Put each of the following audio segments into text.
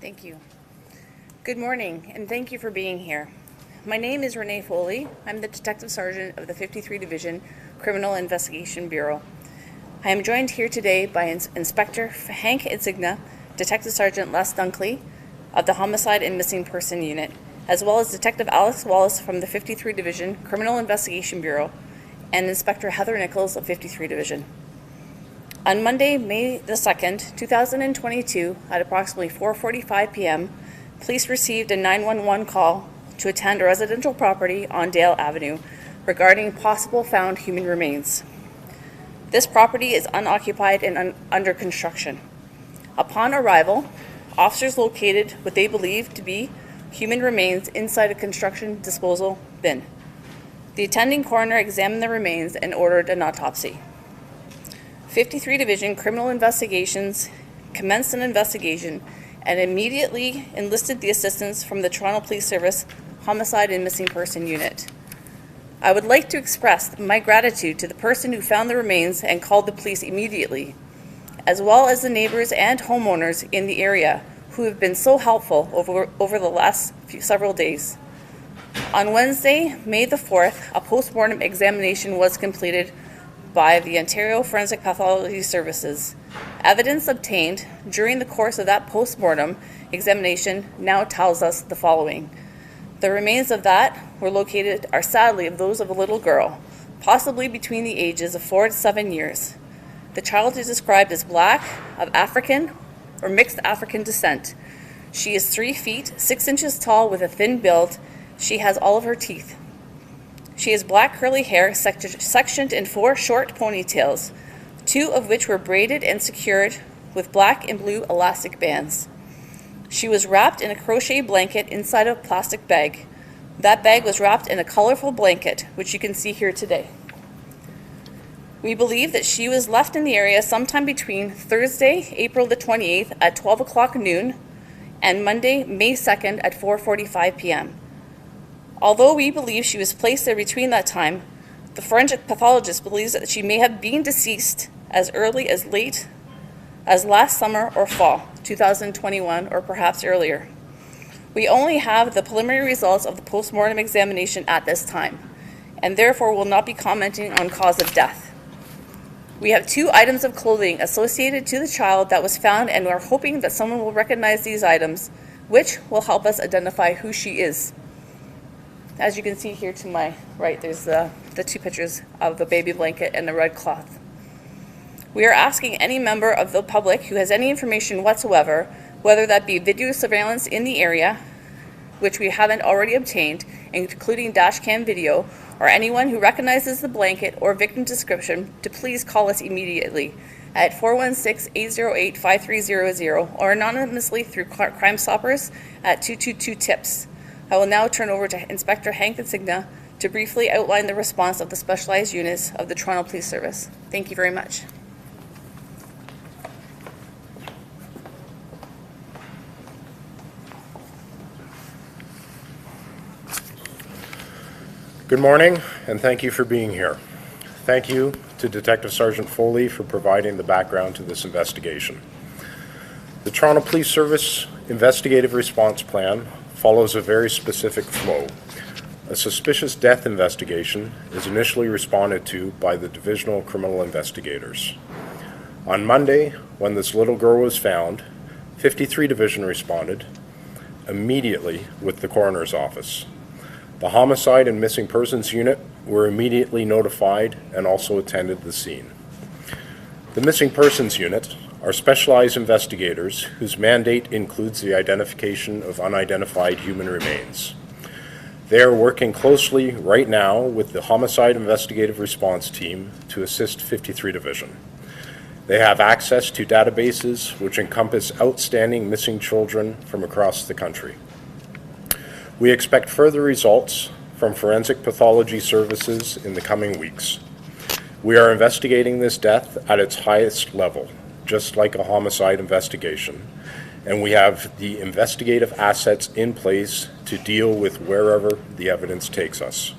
Thank you. Good morning, and thank you for being here. My name is Renee Foley. I'm the Detective Sergeant of the 53 Division Criminal Investigation Bureau. I am joined here today by Inspector Hank Idsinga, Detective Sergeant Les Dunkley of the Homicide and Missing Person Unit, as well as Detective Alex Wallace from the 53 Division Criminal Investigation Bureau, and Inspector Heather Nichols of 53 Division. On Monday, May the 2nd, 2022, at approximately 4:45 p.m., police received a 911 call to attend a residential property on Dale Avenue regarding possible found human remains. This property is unoccupied and under construction. Upon arrival, officers located what they believed to be human remains inside a construction disposal bin. The attending coroner examined the remains and ordered an autopsy. 53 Division Criminal Investigations commenced an investigation and immediately enlisted the assistance from the Toronto Police Service Homicide and Missing Person Unit. I would like to express my gratitude to the person who found the remains and called the police immediately, as well as the neighbors and homeowners in the area who have been so helpful over the last several days. On Wednesday, May the 4th, a post-mortem examination was completed by the Ontario Forensic Pathology Services. Evidence obtained during the course of that post-mortem examination now tells us the following. The remains of that were located are sadly of those of a little girl, possibly between the ages of 4 to 7 years. The child is described as black, of African or mixed African descent. She is 3 feet, 6 inches tall with a thin build. She has all of her teeth. She has black curly hair sectioned in 4 short ponytails, 2 of which were braided and secured with black and blue elastic bands. She was wrapped in a crochet blanket inside a plastic bag. That bag was wrapped in a colorful blanket, which you can see here today. We believe that she was left in the area sometime between Thursday, April the 28th at 12 o'clock noon and Monday, May 2nd at 4:45 p.m. Although we believe she was placed there between that time, the forensic pathologist believes that she may have been deceased as early as late as last summer or fall 2021 or perhaps earlier. We only have the preliminary results of the post-mortem examination at this time, and therefore will not be commenting on cause of death. We have 2 items of clothing associated to the child that was found, and we're hoping that someone will recognize these items, which will help us identify who she is. As you can see here to my right, there's the 2 pictures of the baby blanket and the red cloth. We are asking any member of the public who has any information whatsoever, whether that be video surveillance in the area, which we haven't already obtained, including dash cam video, or anyone who recognizes the blanket or victim description, to please call us immediately at 416-808-5300 or anonymously through Crime Stoppers at 222-TIPS. I will now turn over to Inspector Hank Idsinga to briefly outline the response of the specialized units of the Toronto Police Service. Thank you very much. Good morning, and thank you for being here. Thank you to Detective Sergeant Foley for providing the background to this investigation. The Toronto Police Service Investigative Response Plan follows a very specific flow. A suspicious death investigation is initially responded to by the divisional criminal investigators. On Monday, when this little girl was found, 53 Division responded immediately with the coroner's office. The Homicide and Missing Persons Unit were immediately notified and also attended the scene. The Missing Persons Unit are specialized investigators whose mandate includes the identification of unidentified human remains. They are working closely right now with the Homicide Investigative Response Team to assist 53 Division. They have access to databases which encompass outstanding missing children from across the country. We expect further results from forensic pathology services in the coming weeks. We are investigating this death at its highest level, just like a homicide investigation, and we have the investigative assets in place to deal with wherever the evidence takes us.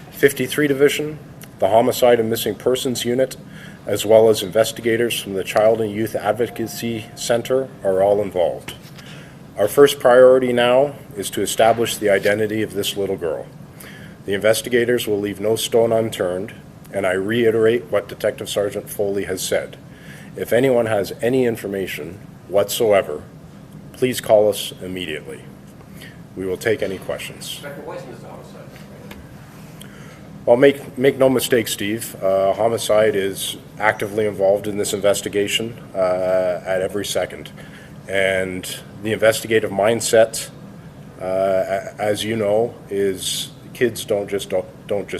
53 Division, the Homicide and Missing Persons Unit, as well as investigators from the Child and Youth Advocacy Center are all involved. Our first priority now is to establish the identity of this little girl. The investigators will leave no stone unturned, and I reiterate what Detective Sergeant Foley has said. If anyone has any information whatsoever, please call us immediately. We will take any questions. Inspector, why isn't this a homicide? Well, make no mistake, Steve. Homicide is actively involved in this investigation at every second. And the investigative mindset, as you know, is kids don't just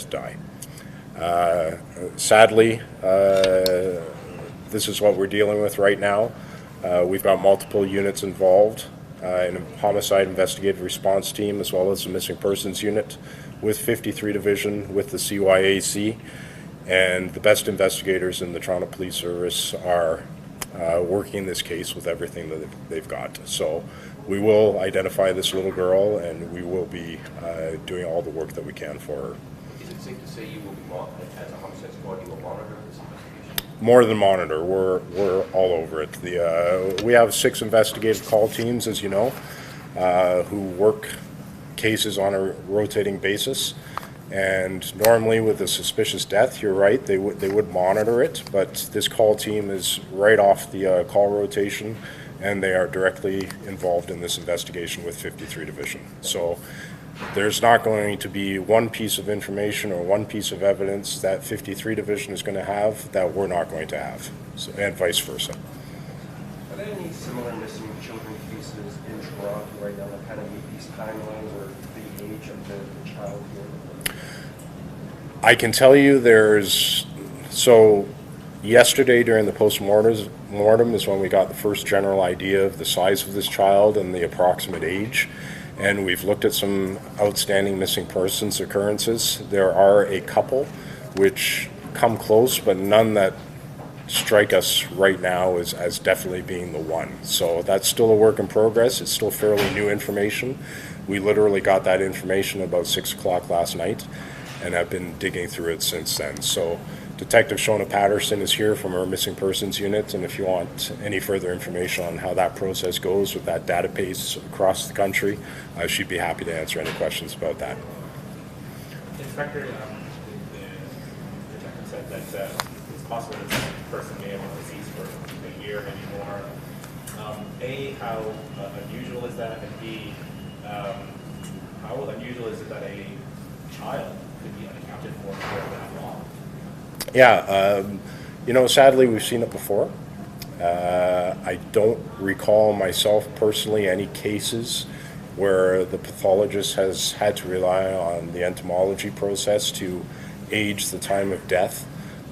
die. Sadly, this is what we're dealing with right now. We've got multiple units involved in a homicide investigative response team, as well as the missing persons unit with 53 Division, with the CYAC, and the best investigators in the Toronto Police Service are working this case with everything that they've got. So we will identify this little girl, and we will be doing all the work that we can for her. Is it safe to say you will be, as a homicide squad, you will monitor this investigation? More than monitor, we're all over it. We have 6 investigative call teams, as you know, who work cases on a rotating basis. And normally with a suspicious death, you're right, they would monitor it, but this call team is right off the call rotation, and they are directly involved in this investigation with 53 Division. So there's not going to be one piece of information or one piece of evidence that 53 Division is going to have that we're not going to have, so, and vice versa. Are there any similar missing children cases in Toronto right now that kind of meet these timelines or the age of the child here? I can tell you so yesterday during the post-mortem is when we got the first general idea of the size of this child and the approximate age. And we've looked at some outstanding missing persons occurrences. There are a couple which come close, but none that strike us right now as definitely being the one. So that's still a work in progress. It's still fairly new information. We literally got that information about 6 o'clock last night and have been digging through it since then. So Detective Shona Patterson is here from our missing persons unit, and if you want any further information on how that process goes with that database across the country, she'd be happy to answer any questions about that. Inspector, the detective said that it's possible that this person may have been deceased for a year, maybe more. A, how unusual is that? And B, how unusual is it that a child could be unaccounted for that long? Yeah, sadly we've seen it before. I don't recall myself personally any cases where the pathologist has had to rely on the entomology process to age the time of death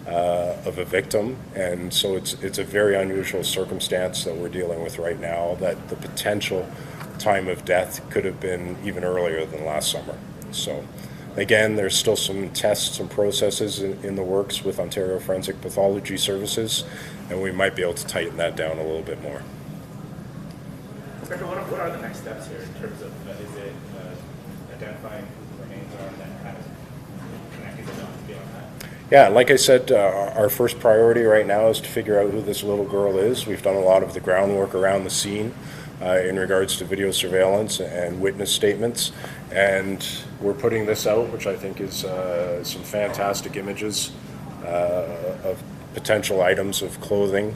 of a victim, and so it's a very unusual circumstance that we're dealing with right now, that the potential time of death could have been even earlier than last summer. So again, there's still some tests and processes in the works with Ontario Forensic Pathology Services, and we might be able to tighten that down a little bit more. Inspector, what are the next steps here in terms of, is it identifying who the remains are and then kind of connecting the dots beyond that? Yeah, like I said, our first priority right now is to figure out who this little girl is. We've done a lot of the groundwork around the scene in regards to video surveillance and witness statements, and we're putting this out, which I think is some fantastic images of potential items of clothing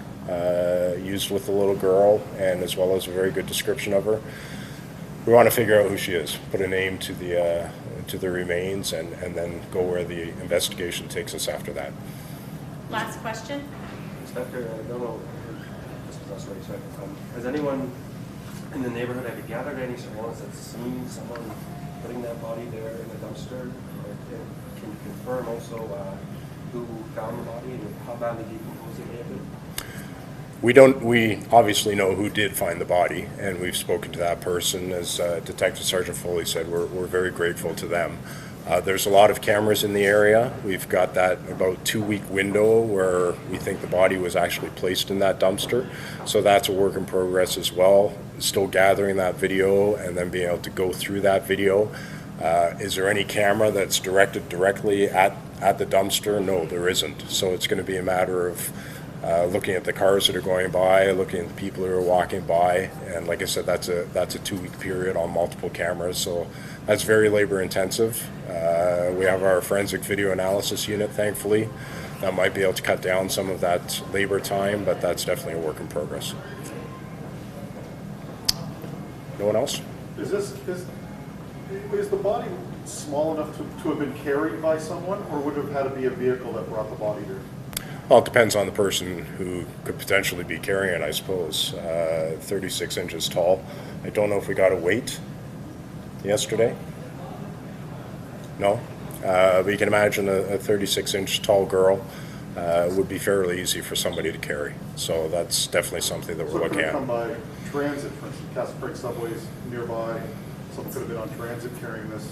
used with the little girl, and as well as a very good description of her. We want to figure out who she is, put a name to the remains, and then go where the investigation takes us after that. Last question. Inspector, I don't know if this was us already said, has anyone in the neighborhood, have you gathered any surveillance that's seen someone putting that body there in the dumpster? Or can you confirm also who found the body and how badly decomposed it may have been? We obviously know who did find the body, and we've spoken to that person. As Detective Sergeant Foley said, we're very grateful to them. There's a lot of cameras in the area. We've got that about 2-week window where we think the body was actually placed in that dumpster. So that's a work in progress as well. Still gathering that video and then being able to go through that video. Is there any camera that's directed directly at the dumpster? No, there isn't. So it's going to be a matter of looking at the cars that are going by, looking at the people who are walking by, and like I said, that's a 2-week period on multiple cameras, so that's very labor intensive. We have our forensic video analysis unit, thankfully, that might be able to cut down some of that labor time, but that's definitely a work in progress. No one else? Is the body small enough to have been carried by someone, or would it have had to be a vehicle that brought the body there? Well, it depends on the person who could potentially be carrying it, I suppose. 36 inches tall. I don't know if we got a weight yesterday. No? But you can imagine a 36-inch tall girl would be fairly easy for somebody to carry. So that's definitely something that we're looking at. So it could have come by transit, for instance, Castle Creek subways nearby. Someone could have been on transit carrying this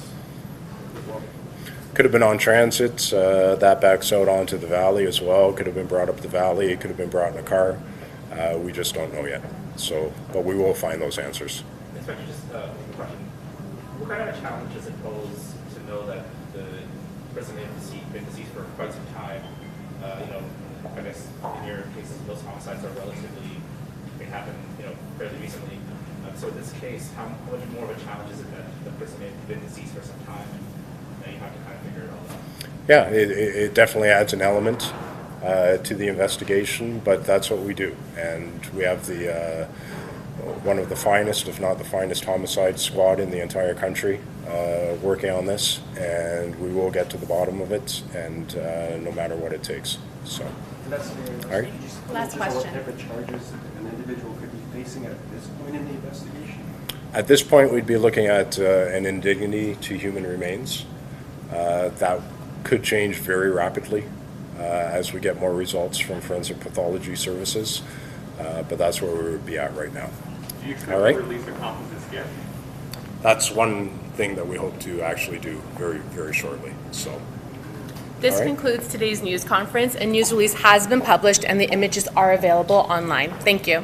as well. Could have been on transit. That backs out onto the valley as well. Could have been brought up the valley. It could have been brought in a car. We just don't know yet. So, but we will find those answers. Inspector, just a question. What kind of a challenge does it pose to know that the person may have been deceased for quite some time? I guess in your cases, most homicides are relatively, they happen, fairly recently. So in this case, how much more of a challenge is it that the person may have been deceased for some time, and now you have to kind of figure it all out? Yeah, it definitely adds an element to the investigation, but that's what we do. And we have the one of the finest, if not the finest, homicide squad in the entire country working on this, and we will get to the bottom of it, and no matter what it takes. So, all right. Last question. What type of charges an individual could be facing at this point in the investigation? At this point, we'd be looking at an indignity to human remains. That could change very rapidly as we get more results from forensic pathology services, but that's where we would be at right now. Do you expect All right. to release the composites yet? That's one thing that we hope to actually do very, very shortly. So, This All right. concludes today's news conference. A news release has been published and the images are available online. Thank you.